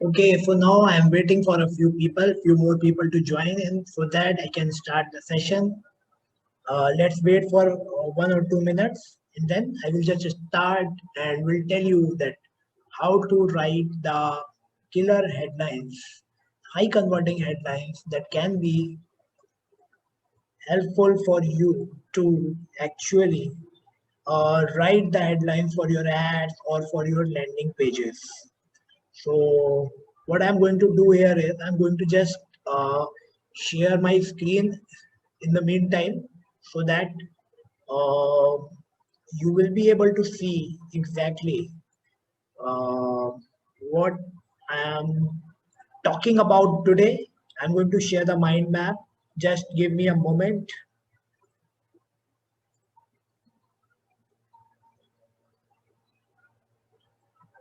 Okay, for now I'm waiting for a few more people to join in so that I can start the session. Let's wait for 1 or 2 minutes and then I will just start and will tell you that how to write the killer headlines, high converting headlines that can be helpful for you to actually write the headlines for your ads or for your landing pages. So what I'm going to do here is I'm going to just uh, share my screen in the meantime so that uh, you will be able to see exactly uh, what I am talking about today. I'm going to share the mind map. Just give me a moment.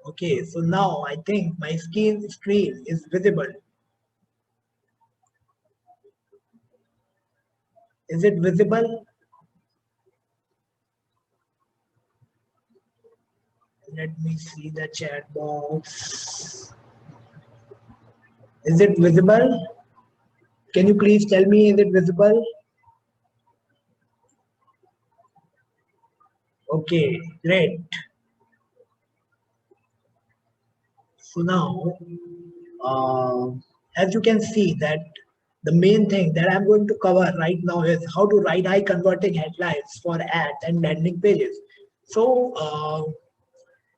Okay, so now I think my screen is visible. Is it visible? Let me see the chat box. Is it visible? Can you please tell me, is it visible? Okay, great. So now, uh, as you can see that the main thing that I'm going to cover right now is how to write high converting headlines for ads and landing pages. So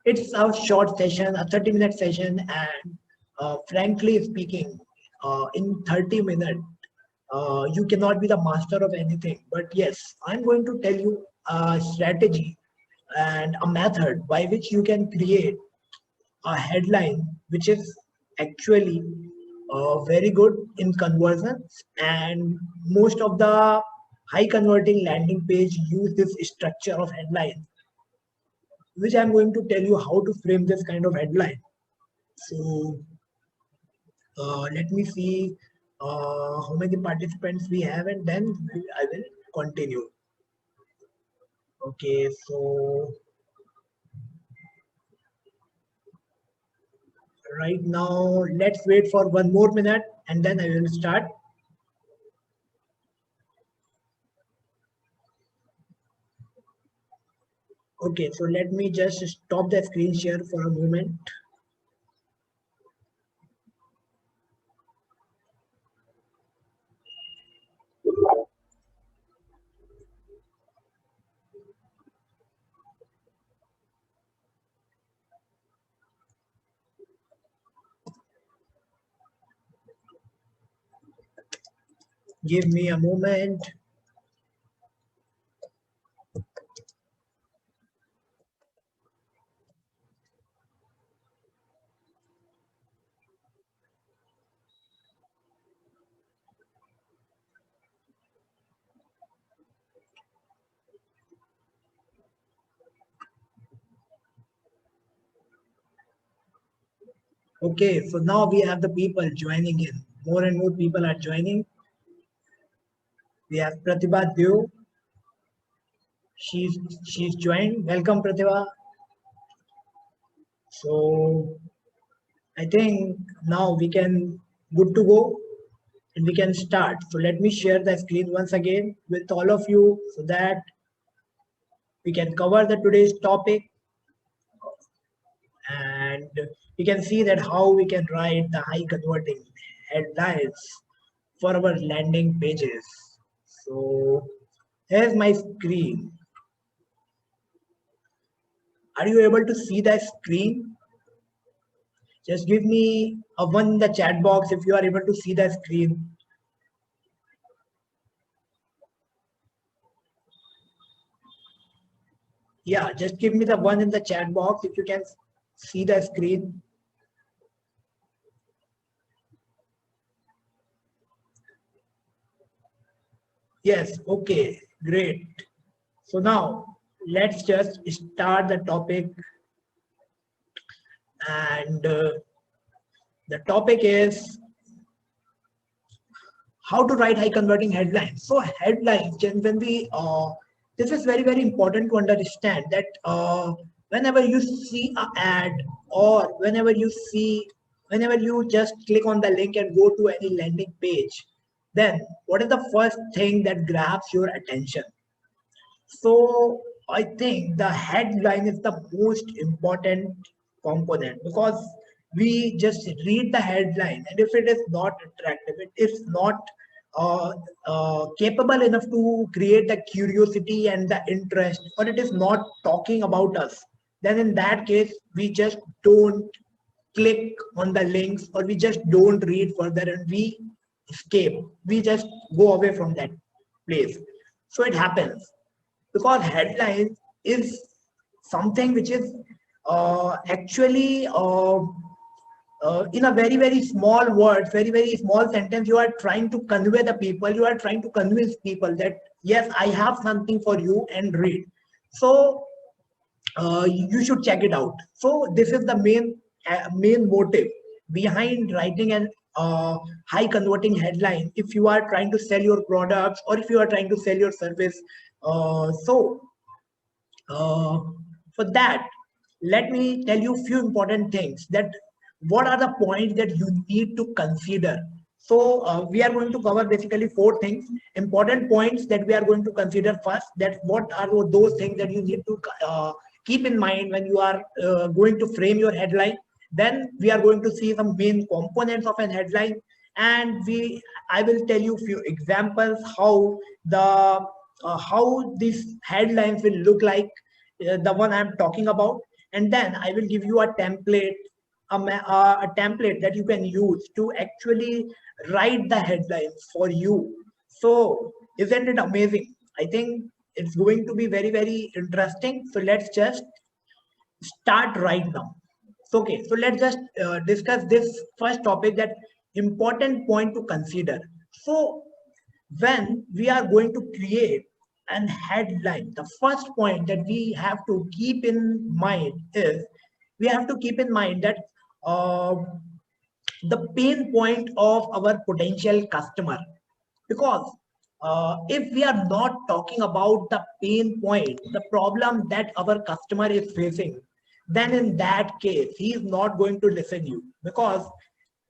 it's a short session, a 30-minute session, and frankly speaking, in 30 minutes, you cannot be the master of anything. But yes, I'm going to tell you a strategy and a method by which you can create a headline which is actually very good in conversions, and most of the high converting landing page use this structure of headline, which I'm going to tell you how to frame this kind of headline. So let me see how many participants we have and then I will continue. Okay, so right now let's wait for 1 more minute and then I will start. Okay, so let me just stop the screen share for a moment. Give me a moment. Okay, so now we have the people joining in. More and more people are joining. We have Pratibha Dev. She's joined. Welcome, Pratibha. So I think now we can good to go and we can start. So let me share the screen once again with all of you so that we can cover the today's topic, and we can see that how we can write the high converting headlines for our landing pages. So here's my screen. Are you able to see the screen? Just give me a one in the chat box if you are able to see the screen. Yeah, just give me the one in the chat box if you can see the screen. Yes, okay, great. So now let's just start the topic, and the topic is how to write high converting headlines. So headlines generally, this is very, very important to understand that whenever you see an ad or whenever you see whenever you just click on the link and go to any landing page, then what is the first thing that grabs your attention? So I think the headline is the most important component, because we just read the headline, and if it is not attractive, it is not uh, capable enough to create the curiosity and the interest, or it is not talking about us, then in that case we just don't click on the links, or we just don't read further, and we escape, we just go away from that place. So it happens because headline is something which is actually in a very very small words, very small sentence, you are trying to convey the people, you are trying to convince people that yes, I have something for you, and read. So you should check it out. So this is the main motive behind writing an high converting headline. If you are trying to sell your products, or if you are trying to sell your service, so uh, for that, let me tell you few important things, that what are the points that you need to consider. So we are going to cover basically four things, important points that we are going to consider first. That what are those things that you need to keep in mind when you are going to frame your headline. Then we are going to see some main components of an headline, and I will tell you few examples how these headlines will look like, the one I'm talking about. And then I will give you a template, a template that you can use to actually write the headlines for you. So isn't it amazing? I think it's going to be very interesting. So let's just start right now. So, okay, so let's just discuss this first topic, that important point to consider. So when we are going to create an headline, the first point that we have to keep in mind is, we have to keep in mind that uh, the pain point of our potential customer. Because if we are not talking about the pain point, the problem that our customer is facing, then in that case he is not going to listen you, because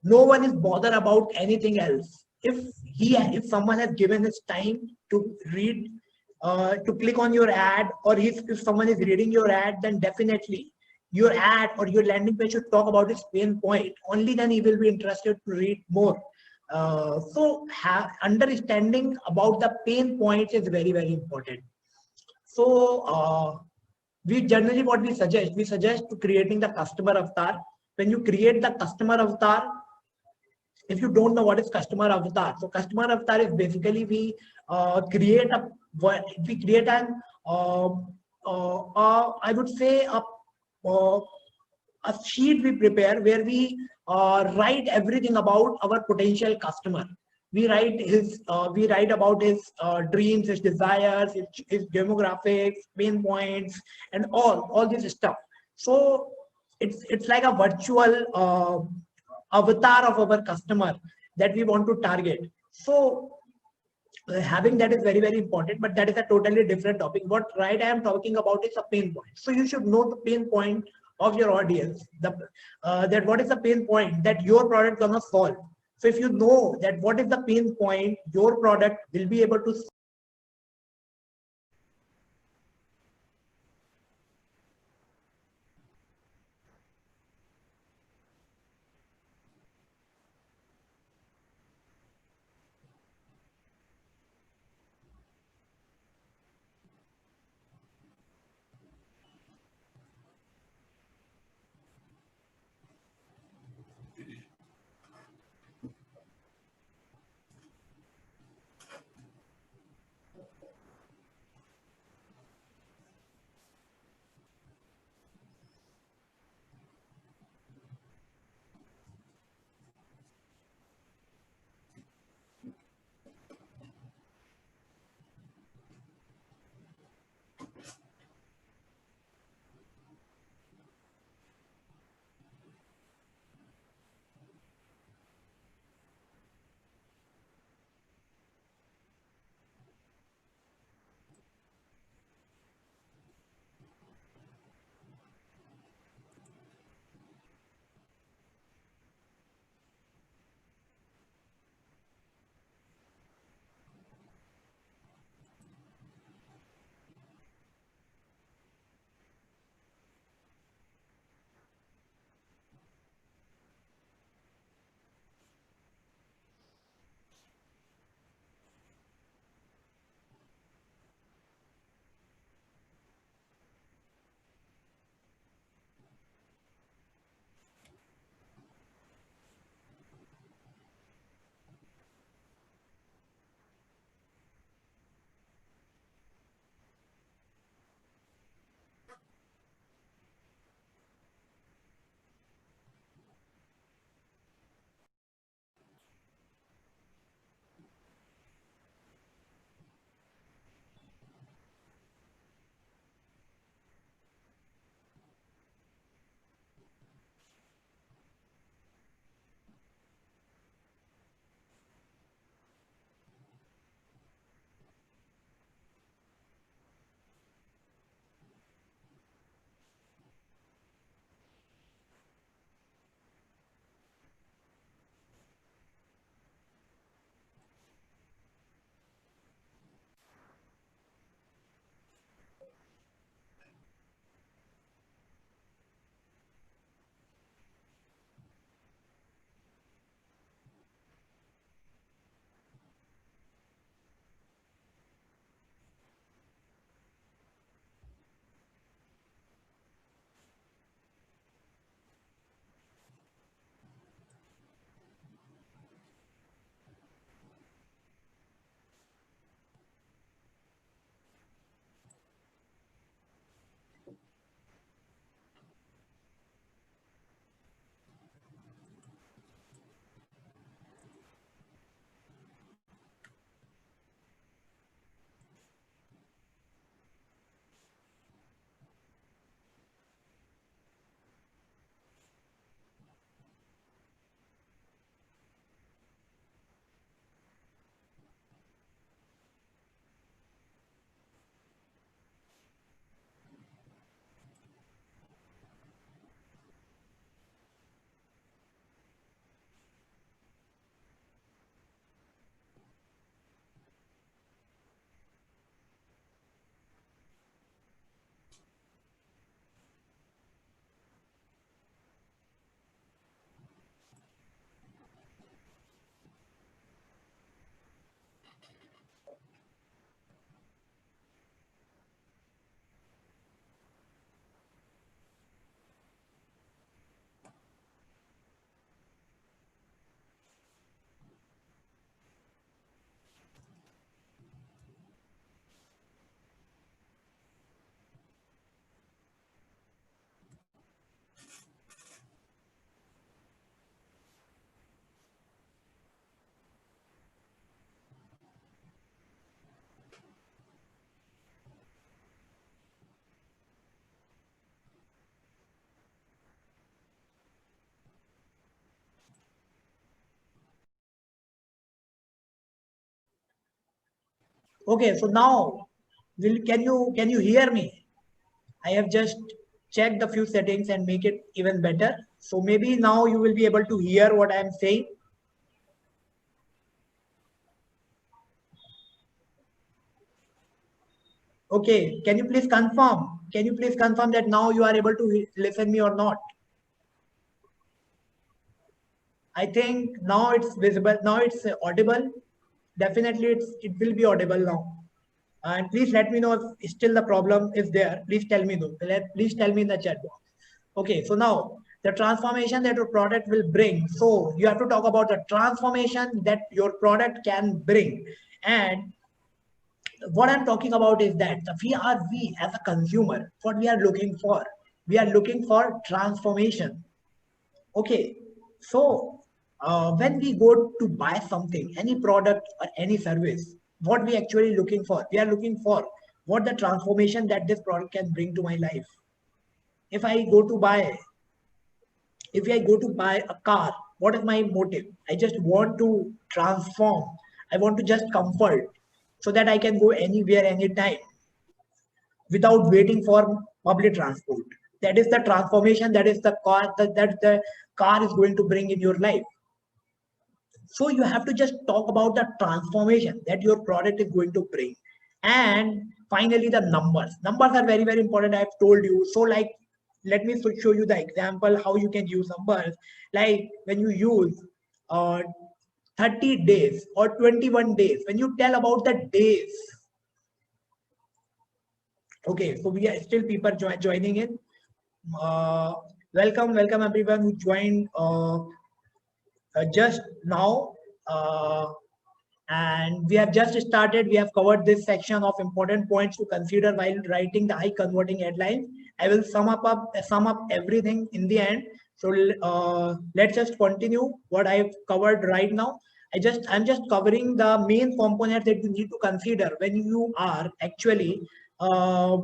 no one is bothered about anything else. If someone has given his time to read, to click on your ad, or if someone is reading your ad, then definitely your ad or your landing page should talk about his pain point. Only then he will be interested to read more. So understanding about the pain points is very important. So we generally, what we suggest to creating the customer avatar. When you create the customer avatar, if you don't know what is customer avatar, so customer avatar is basically create a we create an I would say uh, a sheet we prepare, where we write everything about our potential customer. We write about his dreams, his desires, his demographics, pain points, and all this stuff. So it's like a virtual avatar of our customer that we want to target. So having that is very important, but that is a totally different topic. What right I am talking about is a pain point. So you should know the pain point of your audience, that what is the pain point that your product gonna solve. So if you know that what is the pain point, your product will be able to. Okay, so now can you hear me? I have just checked a few settings and make it even better. So maybe now you will be able to hear what I am saying. Okay, can you please confirm? Can you please confirm that now you are able to listen me or not? I think now it's visible. Now it's audible. Definitely, it will be audible now. And please let me know if still the problem is there. Please tell me though. Please tell me in the chat box. Okay, so now the transformation that your product will bring. So you have to talk about the transformation that your product can bring. And what I'm talking about is that we as a consumer, what we are looking for. We are looking for transformation. Okay, so when we go to buy something, any product or any service, what we actually looking for? We are looking for what the transformation that this product can bring to my life. If I go to buy, if I go to buy a car, what is my motive? I just want to transform. I want to just comfort so that I can go anywhere, anytime without waiting for public transport. That is the transformation. That is the car that the car is going to bring in your life. So you have to just talk about the transformation that your product is going to bring. And finally, the numbers. Numbers are very, very important. I've told you. So like, let me show you the example how you can use numbers. Like when you use uh, 30 days or 21 days, when you tell about the days. Okay, so we are still people joining in. Uh, welcome everyone who joined just now. And we have just started. We have covered this section of important points to consider while writing the high converting headlines. I will sum up everything in the end. So let's just continue what I've covered right now. I'm just covering the main components that you need to consider when you are actually uh,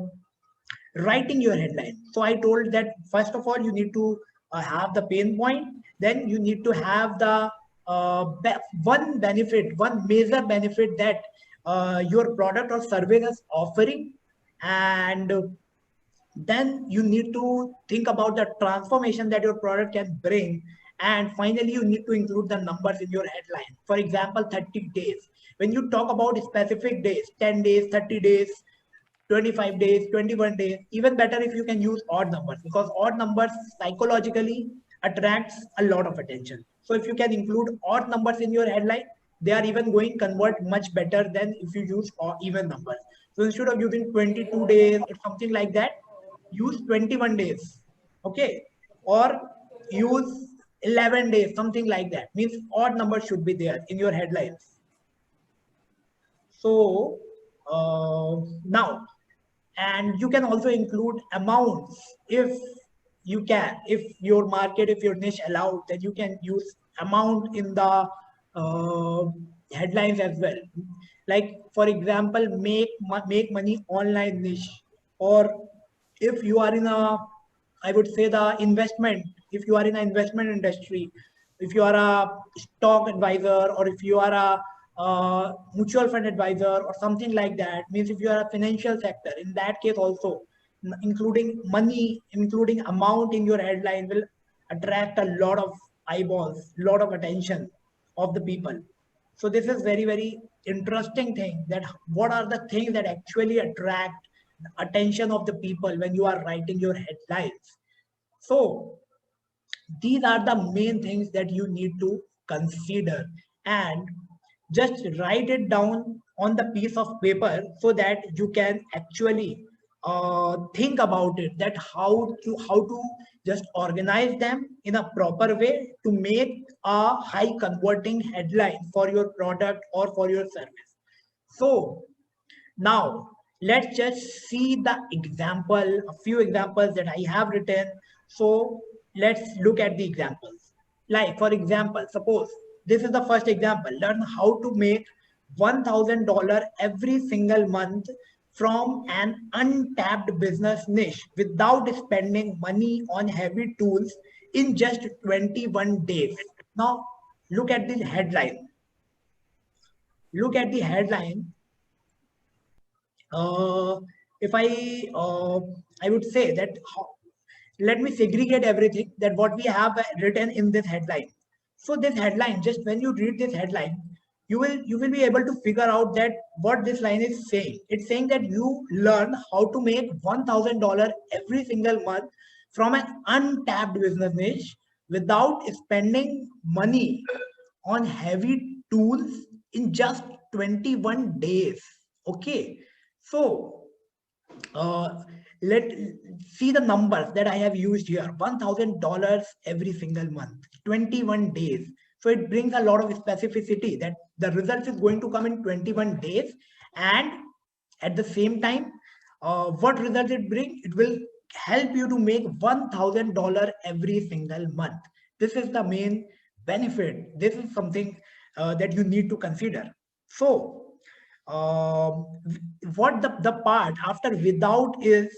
writing your headline. So I told that first of all, you need to have the pain point. Then you need to have the one benefit, one major benefit that your product or service is offering. And then you need to think about the transformation that your product can bring. And finally, you need to include the numbers in your headline. For example, 30 days. When you talk about specific days, 10 days, 30 days, 25 days, 21 days, even better if you can use odd numbers, because odd numbers psychologically attracts a lot of attention. So if you can include odd numbers in your headline, they are even going convert much better than if you use even numbers. So instead of using 22 days or something like that, use 21 days. Okay. Or use 11 days, something like that. Means odd numbers should be there in your headlines. So now, and you can also include amounts if you can, if your market, if your niche allowed, then you can use amount in the uh, headlines as well. Like for example, make money online niche. Or if you are in a, I would say, the investment, if you are in an investment industry, if you are a stock advisor, or if you are a mutual fund advisor or something like that, means if you are a financial sector, in that case also, including money, including amount in your headline will attract a lot of eyeballs, lot of attention of the people. So this is very, very interesting thing, that what are the things that actually attract the attention of the people when you are writing your headlines. So these are the main things that you need to consider, and just write it down on the piece of paper so that you can actually think about it, that how to just organize them in a proper way to make a high converting headline for your product or for your service. So now, let's just see the example, a few examples that I have written. So let's look at the examples. Like, for example, suppose this is the first example. Learn how to make $1,000 every single month from an untapped business niche without spending money on heavy tools in just 21 days. Now, look at the headline. Look at the headline. If I would say that let me segregate everything that what we have written in this headline. So this headline, just when you read this headline, you will be able to figure out that what this line is saying. It's saying that you learn how to make $1,000 every single month from an untapped business niche without spending money on heavy tools in just 21 days. Okay, so uh, let see the numbers that I have used here. $1,000 every single month, 21 days. So it brings a lot of specificity that the result is going to come in 21 days. And at the same time, what result it bring? It will help you to make $1,000 every single month. This is the main benefit. This is something that you need to consider. So um, what the part after without is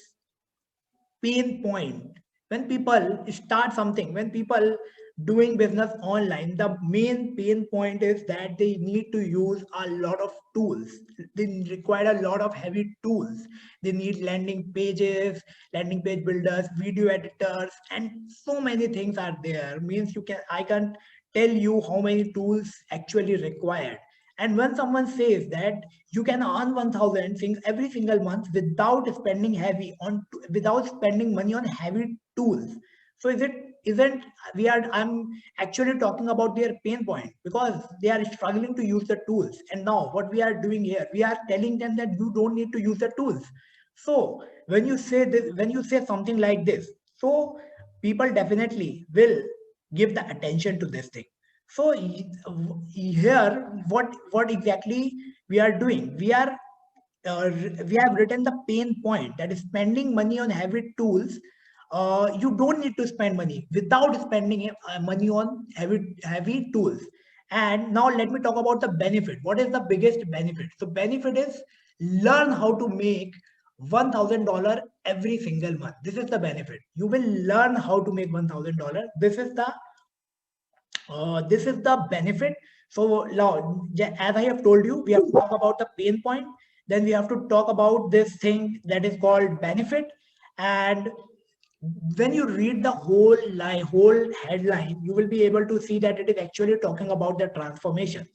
pain point. When people start something, when people doing business online, the main pain point is that they need to use a lot of tools. They require a lot of heavy tools. They need landing pages, landing page builders, video editors, and so many things are there. Means I can't tell you how many tools actually required. And when someone says that you can earn 1,000 things every single month without spending heavy on without spending money on heavy tools, so isn't we are I'm actually talking about their pain point, because they are struggling to use the tools. And now what we are doing here, we are telling them that you don't need to use the tools. So when you say this, when you say something like this, so people definitely will give the attention to this thing. So here, what exactly we are doing? We have written the pain point, that is spending money on heavy tools. You don't need to spend money without spending money on heavy tools. And now let me talk about the benefit. What is the biggest benefit? So benefit is learn how to make $1,000 every single month. This is the benefit. You will learn how to make $1,000. This is the benefit. So now, as I have told you, we have to talk about the pain point. Then we have to talk about this thing that is called benefit. And when you read the whole headline, you will be able to see that it is actually talking about the transformation.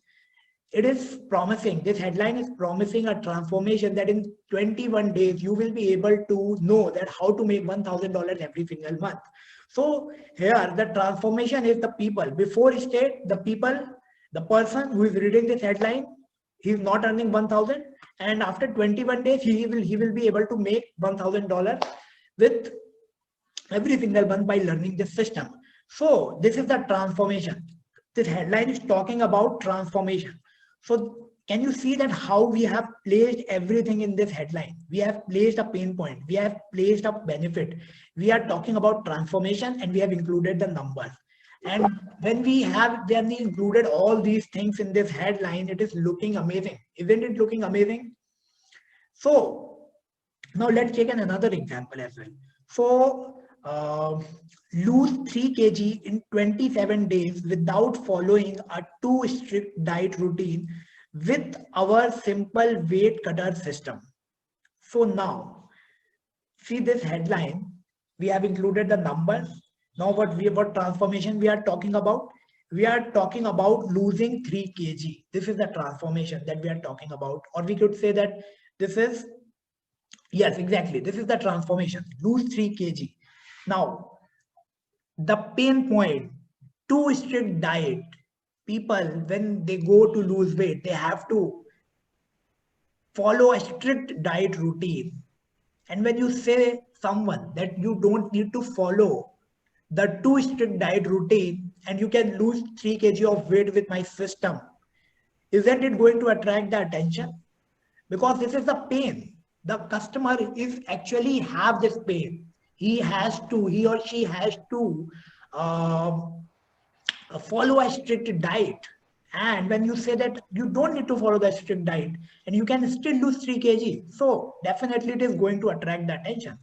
It is promising. This headline is promising a transformation that in 21 days you will be able to know that how to make $1,000 every single month. So here the transformation is the people. Before state, the people, the person who is reading this headline, he is not earning 1,000, and after 21 days he will be able to make $1,000 with every single month by learning this system. So this is the transformation. This headline is talking about transformation. So can you see that how we have placed everything in this headline? We have placed a pain point. We have placed a benefit. We are talking about transformation, and we have included the numbers. And when we included all these things in this headline, it is looking amazing. Isn't it looking amazing? So now let's take another example as well. So lose 3 kg in 27 days without following a too strict diet routine with our simple weight cutter system. So now see this headline, we have included the numbers. Now what transformation we are talking about? We are talking about losing 3 kg. This is the transformation that we are talking about. Or we could say that this is, yes, exactly, this is the transformation, lose 3 kg. Now the pain point, too strict diet. People, when they go to lose weight, they have to follow a strict diet routine. And when you say someone that you don't need to follow the too strict diet routine and you can lose 3 kg of weight with my system, isn't it going to attract the attention? Because this is the pain. The customer is actually have this pain. He or she has to follow a strict diet. And when you say that you don't need to follow the strict diet and you can still lose 3 kg, so definitely it is going to attract the attention.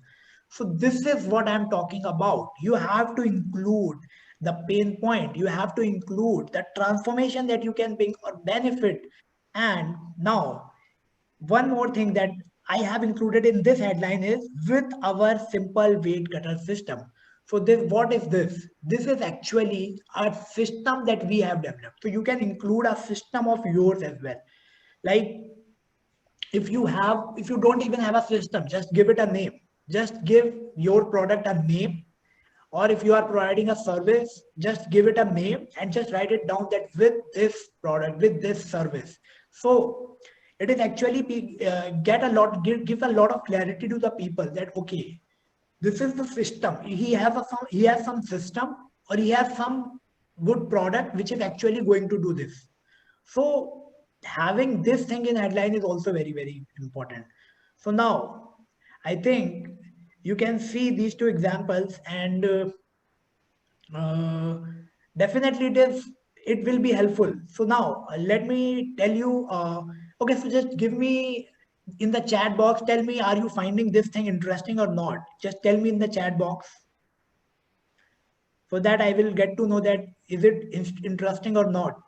So this is what I'm talking about. You have to include the pain point. You have to include the transformation that you can bring or benefit. And now one more thing that I have included in this headline is with our simple weight cutter system. So this, what is this? This is actually a system that we have developed. So you can include a system of yours as well. Like if you don't even have a system, just give it a name. Just give your product a name, or if you are providing a service, just give it a name and just write it down that with this product, with this service. So it is actually gives a lot of clarity to the people that okay, this is the system. He has some system, or he has some good product which is actually going to do this. So having this thing in headline is also very, very important. So now I think you can see these two examples, and uh, definitely it will be helpful. So now let me tell you. Okay, so just give me in the chat box. Tell me, are you finding this thing interesting or not? Just tell me in the chat box, so that I will get to know that is it interesting or not.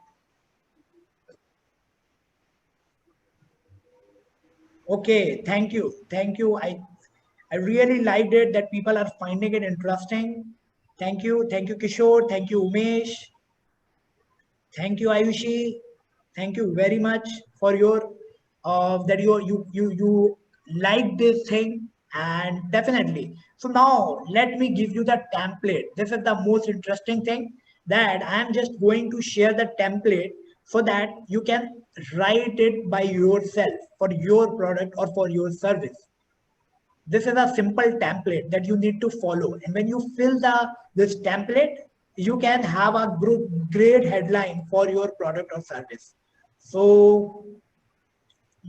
Okay, thank you. I really liked it that people are finding it interesting. Thank you, Kishore. Thank you, Umesh. Thank you, Ayushi. Thank you very much for your that you like this thing, and definitely. So now let me give you the template. This is the most interesting thing, that I am just going to share the template so that you can write it by yourself for your product or for your service. This is a simple template that you need to follow, and when you fill this template, you can have a great headline for your product or service. So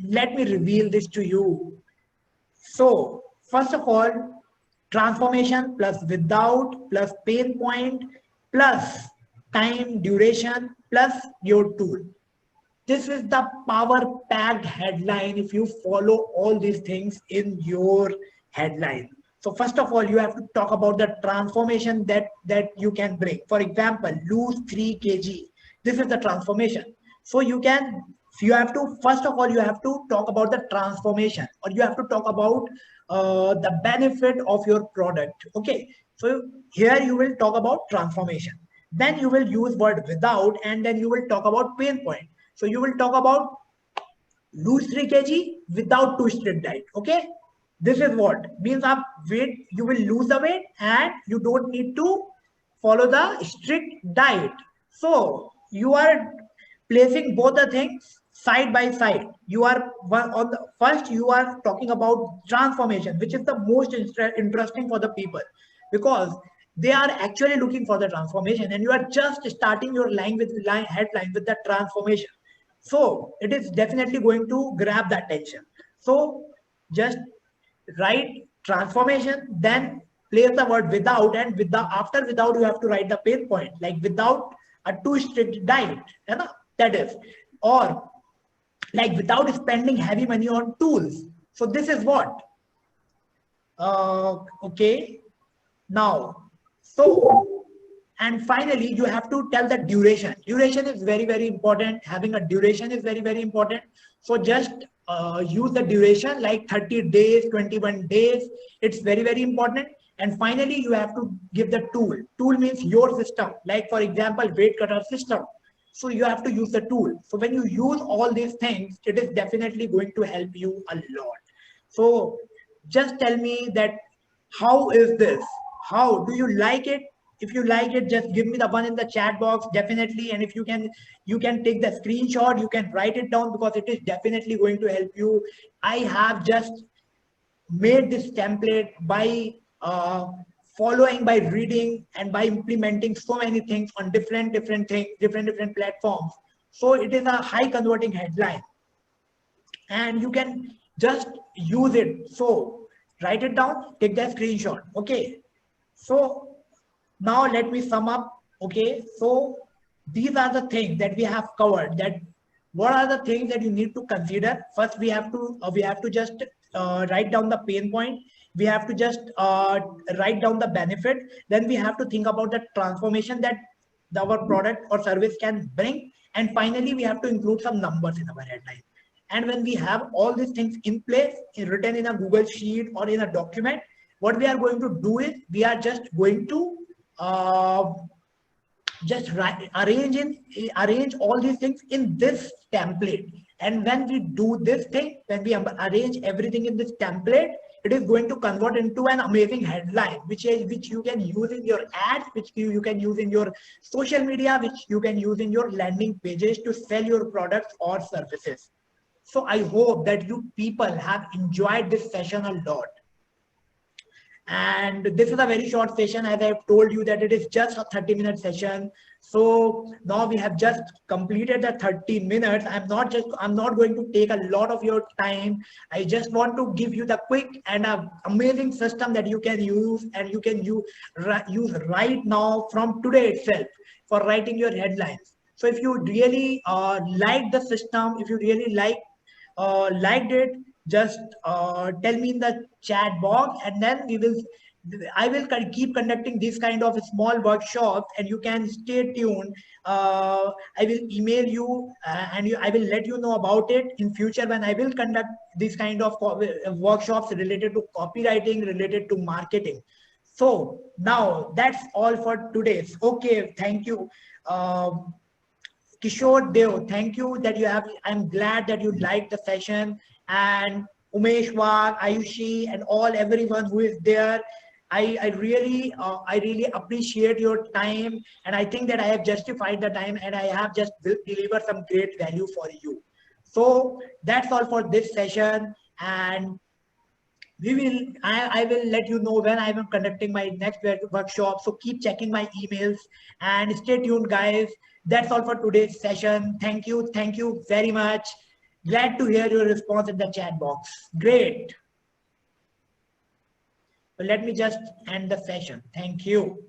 let me reveal this to you. So first of all, transformation plus without plus pain point plus time duration plus your tool. This is the power packed headline if you follow all these things in your headline. So first of all, you have to talk about the transformation that you can bring. For example, lose 3 kg. This is the transformation. So you have to, first of all, you have to talk about the transformation, or you have to talk about the benefit of your product. Okay. So here you will talk about transformation. Then you will use word without, and then you will talk about pain point. So you will talk about lose 3 kg without 2 strict diet. Okay. This is what means up weight, you will lose the weight and you don't need to follow the strict diet. So you are placing both the things side by side. You are on the first, you are talking about transformation, which is the most interesting for the people, because they are actually looking for the transformation, and you are just starting your headline with the transformation. So it is definitely going to grab the attention. So just write transformation, then place the word without, and with the after without you have to write the pain point, like without a too strict diet, you know, that is, or like without spending heavy money on tools. So this is what okay. Now, so, and finally, you have to tell the duration. Duration is very, very important. Having a duration is very, very important. So just use the duration like 30 days, 21 days. It's very, very important. And finally, you have to give the tool. Tool means your system. Like for example, weight cutter system. So you have to use the tool. So when you use all these things, it is definitely going to help you a lot. So just tell me that how is this? How do you like it? If you like it, just give me the one in the chat box, definitely. And if you can take the screenshot, you can write it down, because it is definitely going to help you. I have just made this template by following, by reading, and by implementing so many things on different things, different platforms. So it is a high converting headline, and you can just use it. So write it down, take that screenshot. Okay. So now let me sum up. Okay. So these are the things that we have covered. That what are the things that you need to consider? First, we have to just write down the pain point. We have to just write down the benefit. Then we have to think about the transformation that our product or service can bring. And finally, we have to include some numbers in our headline. And when we have all these things in place, written in a Google Sheet or in a document, what we are going to do is we are just going to uh, just arrange all these things in this template. And when we do this thing, when we arrange everything in this template, it is going to convert into an amazing headline, which you can use in your ads, which you can use in your social media, which you can use in your landing pages to sell your products or services. So I hope that you people have enjoyed this session a lot. And this is a very short session, as I've told you that it is just a 30-minute session. So now we have just completed the 30 minutes. I'm not going to take a lot of your time. I just want to give you the quick and amazing system that you can use, and you can use right now from today itself for writing your headlines. So if you really like the system, if you really liked it, just tell me in the chat box, and then I will keep conducting this kind of small workshops, and you can stay tuned. I will email you, I will let you know about it in future when I will conduct this kind of workshops related to copywriting, related to marketing. So now that's all for today. Okay, thank you. Kishore Dev, thank you that you have, I'm glad that you liked the session. And Umesh Wag, Ayushi, and everyone who is there. I really appreciate your time, and I think that I have justified the time, and I have just delivered some great value for you. So that's all for this session, and I will let you know when I am conducting my next workshop. So keep checking my emails and stay tuned, guys. That's all for today's session. Thank you very much. Glad to hear your response in the chat box. Great. So let me just end the session. Thank you.